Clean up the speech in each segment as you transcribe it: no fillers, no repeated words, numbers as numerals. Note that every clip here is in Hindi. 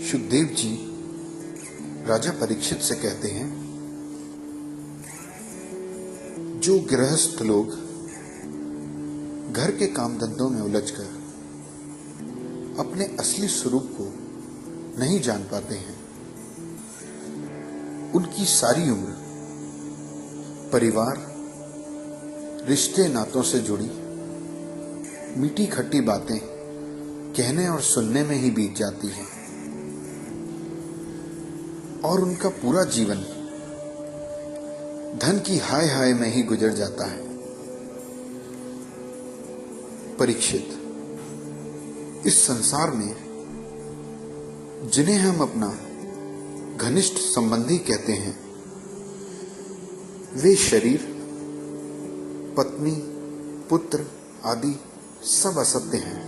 सुखदेव जी राजा परीक्षित से कहते हैं, जो गृहस्थ लोग घर के काम धंधों में उलझकर अपने असली स्वरूप को नहीं जान पाते हैं, उनकी सारी उम्र परिवार, रिश्ते नातों से जुड़ी मीठी खट्टी बातें कहने और सुनने में ही बीत जाती है और उनका पूरा जीवन धन की हाय हाय में ही गुजर जाता है। परीक्षित, इस संसार में जिन्हें हम अपना घनिष्ठ संबंधी कहते हैं, वे शरीर, पत्नी, पुत्र आदि सब असत्य हैं,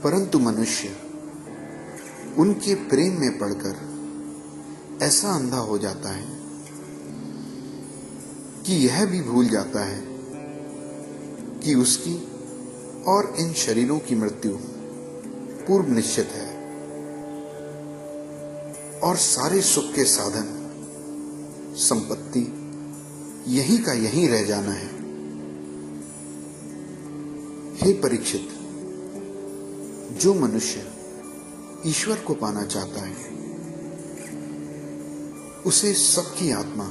परंतु मनुष्य उनके प्रेम में पड़कर ऐसा अंधा हो जाता है कि यह भी भूल जाता है कि उसकी और इन शरीरों की मृत्यु पूर्व निश्चित है और सारे सुख के साधन, संपत्ति यहीं का यहीं रह जाना है। हे परीक्षित, जो मनुष्य ईश्वर को पाना चाहता है, उसे सबकी आत्मा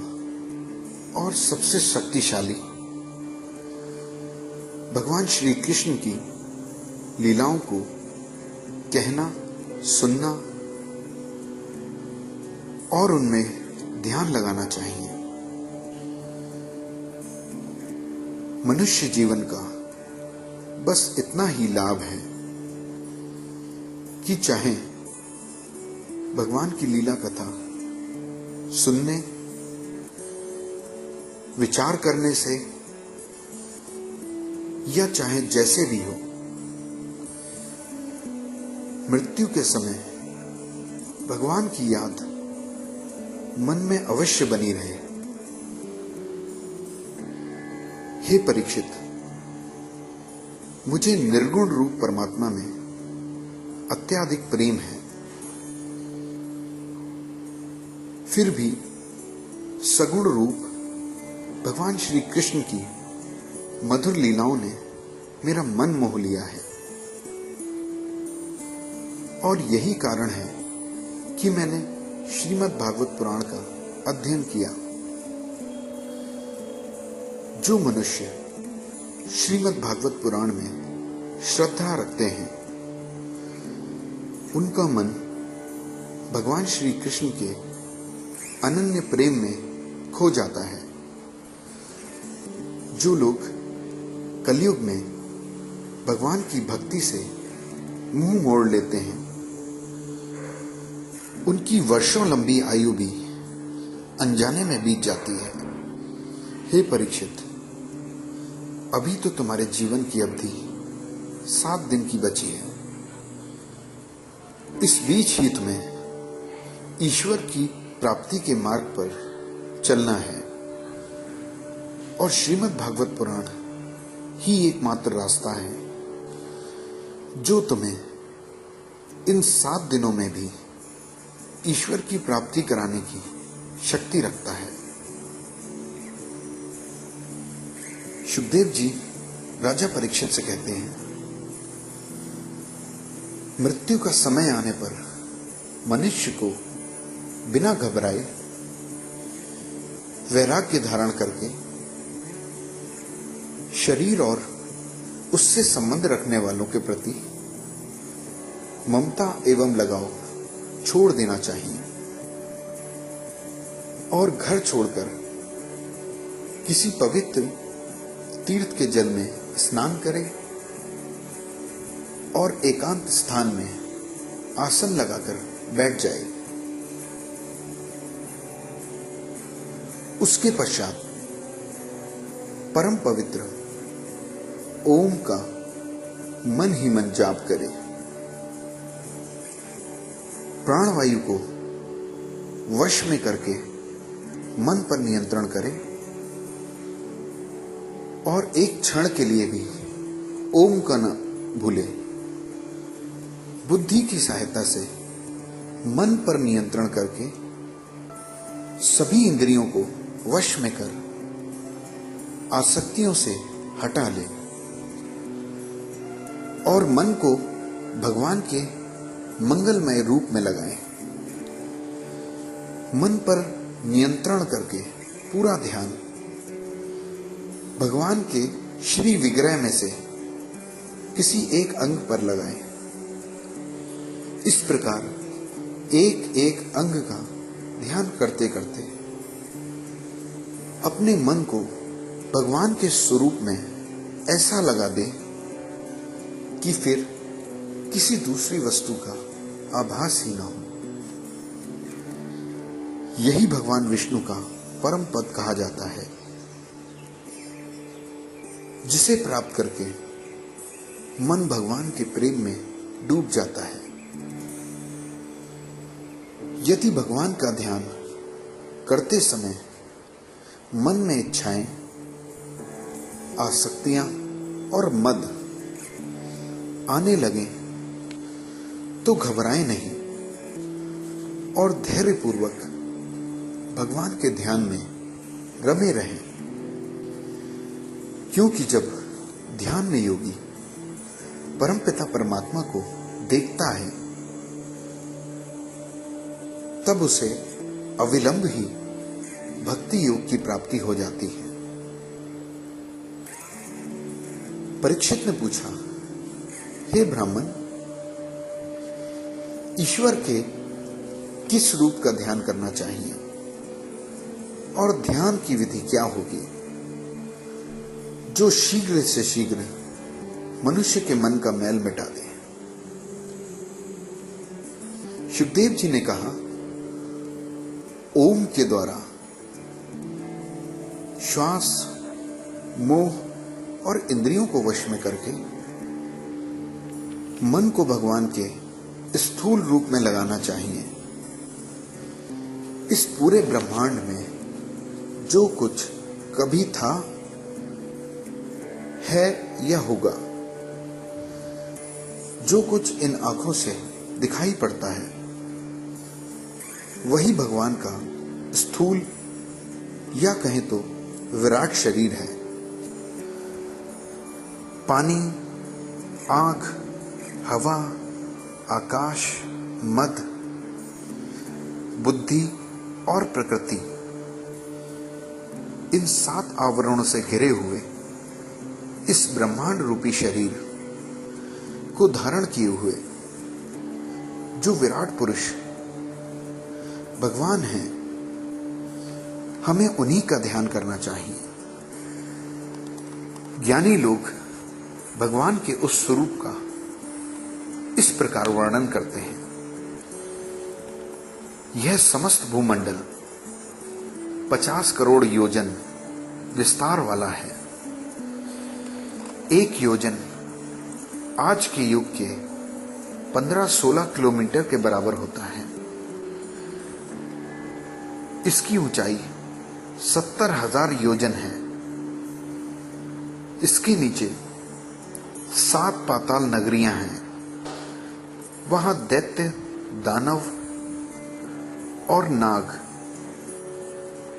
और सबसे शक्तिशाली भगवान श्री कृष्ण की लीलाओं को कहना, सुनना और उनमें ध्यान लगाना चाहिए। मनुष्य जीवन का बस इतना ही लाभ है कि चाहे भगवान की लीला कथा सुनने, विचार करने से या चाहे जैसे भी हो, मृत्यु के समय भगवान की याद मन में अवश्य बनी रहे। हे परीक्षित, मुझे निर्गुण रूप परमात्मा में अत्यधिक प्रेम है, फिर भी सगुण रूप भगवान श्री कृष्ण की मधुर लीलाओं ने मेरा मन मोह लिया है और यही कारण है कि मैंने श्रीमद् भागवत पुराण का अध्ययन किया। जो मनुष्य श्रीमद् भागवत पुराण में श्रद्धा रखते हैं, उनका मन भगवान श्री कृष्ण के अनन्य प्रेम में खो जाता है। जो लोग कलयुग में भगवान की भक्ति से मुंह मोड़ लेते हैं, उनकी वर्षों लंबी आयु भी अनजाने में बीत जाती है। हे परीक्षित, अभी तो तुम्हारे जीवन की अवधि 7 दिन की बची है। इस बीच ही तुम्हें ईश्वर की प्राप्ति के मार्ग पर चलना है और श्रीमद् भागवत पुराण ही एकमात्र रास्ता है जो तुम्हें इन 7 दिनों में भी ईश्वर की प्राप्ति कराने की शक्ति रखता है। सुखदेव जी राजा परीक्षित से कहते हैं, मृत्यु का समय आने पर मनुष्य को बिना घबराए वैराग्य धारण करके शरीर और उससे संबंध रखने वालों के प्रति ममता एवं लगाव छोड़ देना चाहिए और घर छोड़कर किसी पवित्र तीर्थ के जल में स्नान करें और एकांत स्थान में आसन लगाकर बैठ जाए। उसके पश्चात परम पवित्र ओम का मन ही मन जाप करे। प्राणवायु को वश में करके मन पर नियंत्रण करे और एक क्षण के लिए भी ओम का न भूले। बुद्धि की सहायता से मन पर नियंत्रण करके सभी इंद्रियों को वश में कर आसक्तियों से हटा ले और मन को भगवान के मंगलमय रूप में लगाए। मन पर नियंत्रण करके पूरा ध्यान भगवान के श्री विग्रह में से किसी एक अंग पर लगाएं। इस प्रकार एक एक अंग का ध्यान करते करते अपने मन को भगवान के स्वरूप में ऐसा लगा दे कि फिर किसी दूसरी वस्तु का आभास ही न हो। यही भगवान विष्णु का परम पद कहा जाता है, जिसे प्राप्त करके मन भगवान के प्रेम में डूब जाता है। यदि भगवान का ध्यान करते समय मन में इच्छाएं, आसक्तियां और मद आने लगे तो घबराएं नहीं और धैर्यपूर्वक भगवान के ध्यान में रमे रहें, क्योंकि जब ध्यान में योगी परमपिता परमात्मा को देखता है तब उसे अविलंब ही भक्ति योग की प्राप्ति हो जाती है। परीक्षित ने पूछा, हे ब्राह्मण, ईश्वर के किस रूप का ध्यान करना चाहिए और ध्यान की विधि क्या होगी जो शीघ्र से शीघ्र मनुष्य के मन का मैल मिटा दे? सुखदेव जी ने कहा, ओम के द्वारा श्वास, मोह और इंद्रियों को वश में करके मन को भगवान के स्थूल रूप में लगाना चाहिए। इस पूरे ब्रह्मांड में जो कुछ कभी था, है या होगा, जो कुछ इन आंखों से दिखाई पड़ता है, वही भगवान का स्थूल या कहें तो विराट शरीर है। पानी, आग, हवा, आकाश, मद, बुद्धि और प्रकृति, इन 7 आवरणों से घिरे हुए इस ब्रह्मांड रूपी शरीर को धारण किए हुए जो विराट पुरुष भगवान हैं, हमें उन्हीं का ध्यान करना चाहिए। ज्ञानी लोग भगवान के उस स्वरूप का इस प्रकार वर्णन करते हैं, यह समस्त भूमंडल 50 करोड़ योजन विस्तार वाला है। एक योजन आज के युग के 15-16 किलोमीटर के बराबर होता है। इसकी ऊंचाई 70,000 योजन है। इसके नीचे 7 पाताल नगरियां हैं। वहां दैत्य, दानव और नाग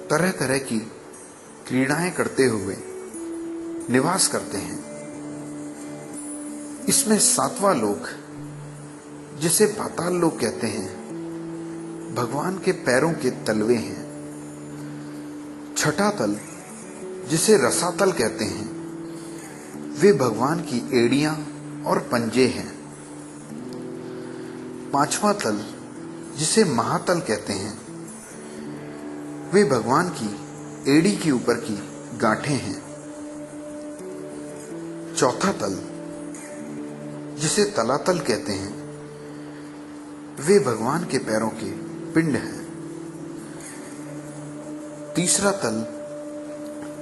तरह तरह की क्रीड़ाएं करते हुए निवास करते हैं। इसमें 7वां लोक, जिसे पाताल लोक कहते हैं, भगवान के पैरों के तलवे हैं। 6ठा तल, जिसे रसातल कहते हैं, वे भगवान की एड़ियां और पंजे हैं। 5वां तल, जिसे महातल कहते हैं, वे भगवान की एड़ी के ऊपर की गांठें हैं। 4था तल, जिसे तलातल कहते हैं, वे भगवान के पैरों के पिंड हैं। 3रा तल,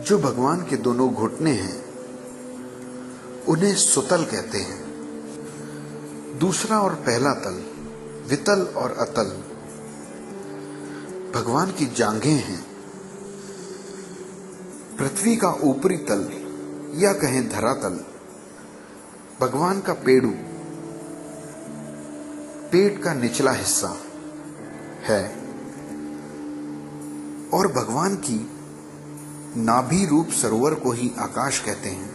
जो भगवान के दोनों घुटने हैं, उन्हें सुतल कहते हैं। 2रा और पहला तल, वितल और अतल, भगवान की जांघें हैं। पृथ्वी का ऊपरी तल या कहें धरातल, भगवान का पेड़ू पेट का निचला हिस्सा है और भगवान की नाभि रूप सरोवर को ही आकाश कहते हैं।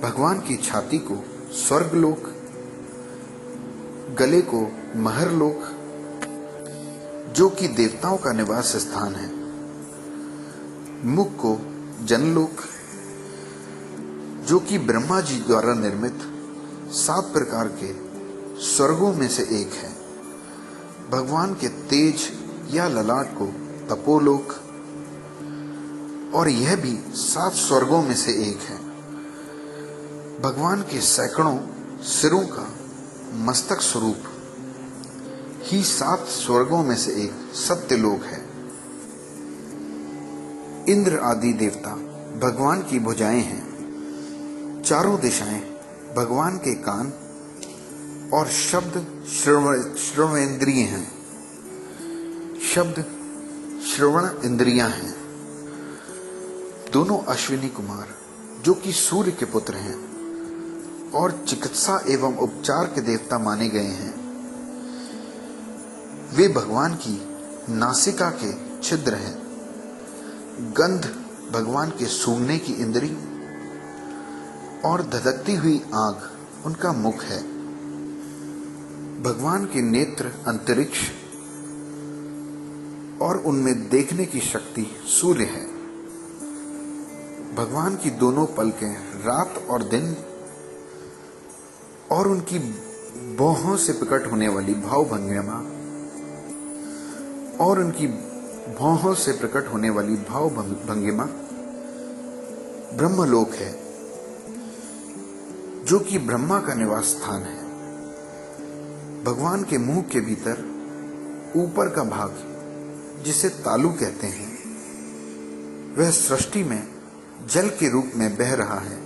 भगवान की छाती को स्वर्गलोक, गले को महरलोक जो कि देवताओं का निवास स्थान है, मुख को जनलोक जो कि ब्रह्मा जी द्वारा निर्मित 7 प्रकार के स्वर्गों में से एक है। भगवान के तेज या ललाट को तपोलोक, और यह भी 7 स्वर्गों में से एक है। भगवान के सैकड़ों सिरों का मस्तक स्वरूप ही 7 स्वर्गों में से एक सत्यलोक है। इंद्र आदि देवता भगवान की भुजाएं हैं। चारों दिशाएं भगवान के कान और शब्द श्रवणेंद्रिय हैं। शब्द श्रवण इंद्रियां हैं। दोनों अश्विनी कुमार जो कि सूर्य के पुत्र हैं और चिकित्सा एवं उपचार के देवता माने गए हैं, वे भगवान की नासिका के छिद्र हैं। गंध भगवान के सूंघने की इंद्री और धधकती हुई आग उनका मुख है। भगवान के नेत्र अंतरिक्ष और उनमें देखने की शक्ति सूर्य है। भगवान की दोनों पलकें रात और दिन और उनकी भौहों से प्रकट होने वाली भाव भंगिमा ब्रह्मलोक है जो कि ब्रह्मा का निवास स्थान है। भगवान के मुंह के भीतर ऊपर का भाग जिसे तालु कहते हैं, वह सृष्टि में जल के रूप में बह रहा है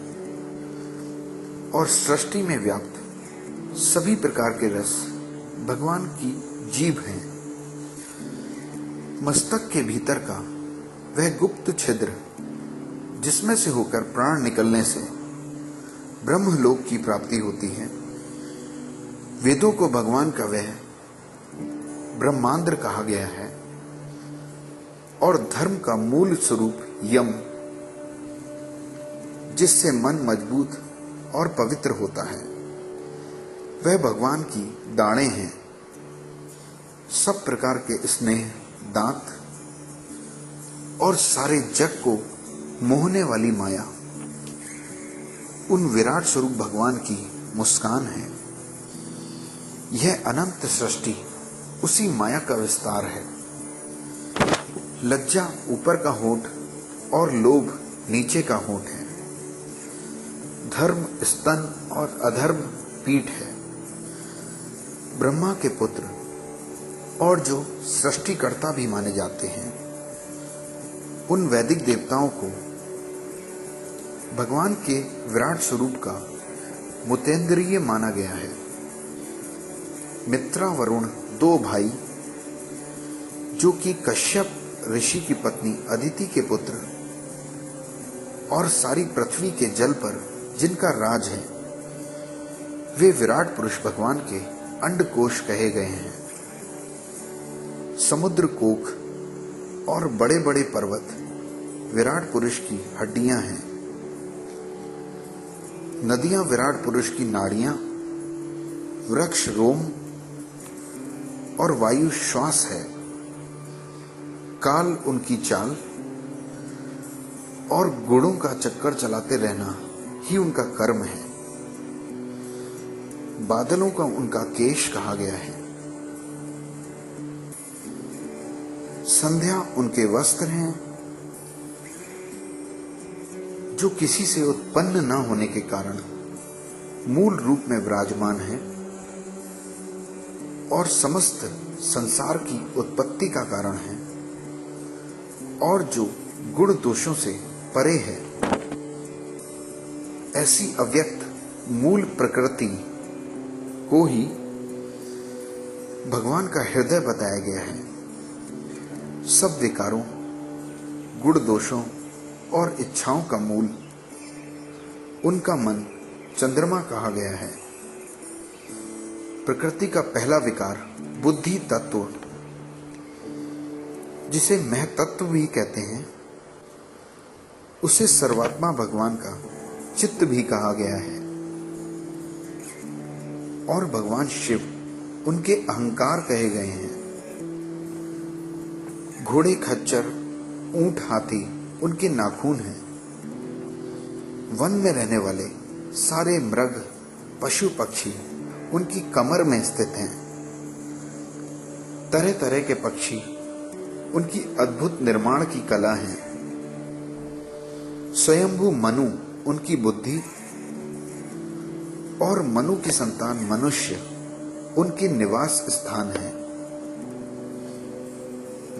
और सृष्टि में व्याप्त सभी प्रकार के रस भगवान की जीभ हैं। मस्तक के भीतर का वह गुप्त छिद्र जिसमें से होकर प्राण निकलने से ब्रह्मलोक की प्राप्ति होती है। वेदों को भगवान का वह ब्रह्मांड कहा गया है और धर्म का मूल स्वरूप यम, जिससे मन मजबूत और पवित्र होता है, वह भगवान की दाढ़ें हैं। सब प्रकार के स्नेह, दांत और सारे जग को मोहने वाली माया उन विराट स्वरूप भगवान की मुस्कान है। यह अनंत सृष्टि उसी माया का विस्तार है। लज्जा ऊपर का होंठ और लोभ नीचे का होंठ है। धर्म स्तन और अधर्म पीठ है। ब्रह्मा के पुत्र और जो सृष्टिकर्ता भी माने जाते हैं, उन वैदिक देवताओं को भगवान के विराट स्वरूप का मुतेंद्रिय माना गया है। मित्रा वरुण 2 भाई जो कि कश्यप ऋषि की पत्नी अदिति के पुत्र और सारी पृथ्वी के जल पर जिनका राज है, वे विराट पुरुष भगवान के अंडकोश कहे गए हैं। समुद्र कोख और बड़े बड़े पर्वत विराट पुरुष की हड्डियां हैं। नदियां विराट पुरुष की नाड़ियां, वृक्ष रोम और वायु श्वास है। काल उनकी चाल और गुणों का चक्कर चलाते रहना ही उनका कर्म है। बादलों का उनका केश कहा गया है। संध्या उनके वस्त्र हैं जो किसी से उत्पन्न न होने के कारण मूल रूप में विराजमान है और समस्त संसार की उत्पत्ति का कारण है और जो गुण दोषों से परे है। ऐसी अव्यक्त मूल प्रकृति को ही भगवान का हृदय बताया गया है। सब विकारों, गुण दोषों और इच्छाओं का मूल उनका मन चंद्रमा कहा गया है। प्रकृति का पहला विकार बुद्धि तत्व, जिसे मैं तत्व भी कहते हैं, उसे सर्वात्मा भगवान का चित्त भी कहा गया है। और भगवान शिव उनके अहंकार कहे गए हैं। घोड़े खच्चर ऊंट हाथी उनके नाखून हैं। वन में रहने वाले सारे मृग पशु पक्षी उनकी कमर में स्थित हैं। तरह तरह के पक्षी उनकी अद्भुत निर्माण की कला है। स्वयंभू मनु उनकी बुद्धि और मनु की संतान मनुष्य उनके निवास स्थान है।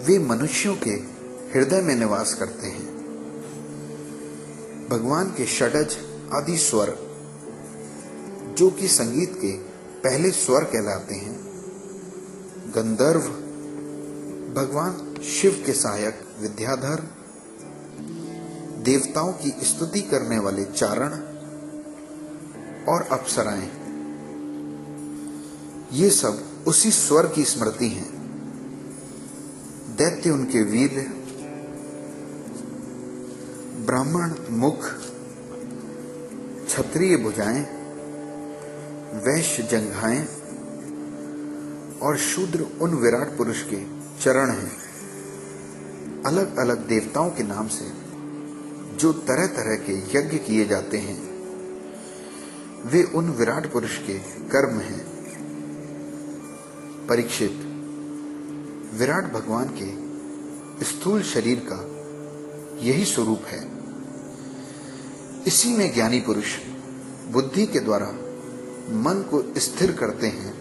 वे मनुष्यों के हृदय में निवास करते हैं। भगवान के षडज आदि स्वर, जो कि संगीत के पहले स्वर कहलाते हैं, गंधर्व, भगवान शिव के सहायक विद्याधर, देवताओं की स्तुति करने वाले चारण और अप्सराएं, ये सब उसी स्वर की स्मृति हैं। दैत्य उनके वीर, ब्राह्मण मुख, क्षत्रिय भुजाएं, वैश्य जंघाएं और शूद्र उन विराट पुरुष के चरण हैं। अलग अलग देवताओं के नाम से जो तरह तरह के यज्ञ किए जाते हैं, वे उन विराट पुरुष के कर्म हैं। परीक्षित, विराट भगवान के स्थूल शरीर का यही स्वरूप है। इसी में ज्ञानी पुरुष बुद्धि के द्वारा मन को स्थिर करते हैं,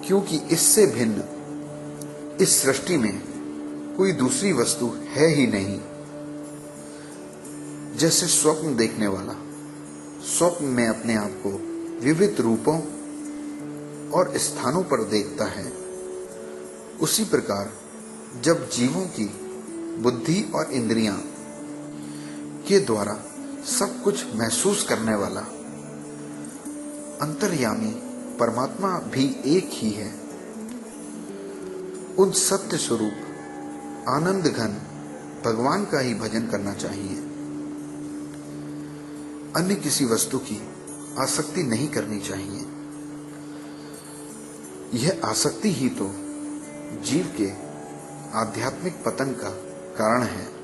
क्योंकि इससे भिन्न इस सृष्टि में कोई दूसरी वस्तु है ही नहीं। जैसे स्वप्न देखने वाला स्वप्न में अपने आप को विविध रूपों और स्थानों पर देखता है, उसी प्रकार जब जीवों की बुद्धि और इंद्रियां के द्वारा सब कुछ महसूस करने वाला अंतर्यामी परमात्मा भी एक ही है, उन सत्य स्वरूप आनंद घन भगवान का ही भजन करना चाहिए। अन्य किसी वस्तु की आसक्ति नहीं करनी चाहिए। यह आसक्ति ही तो जीव के आध्यात्मिक पतन का कारण है।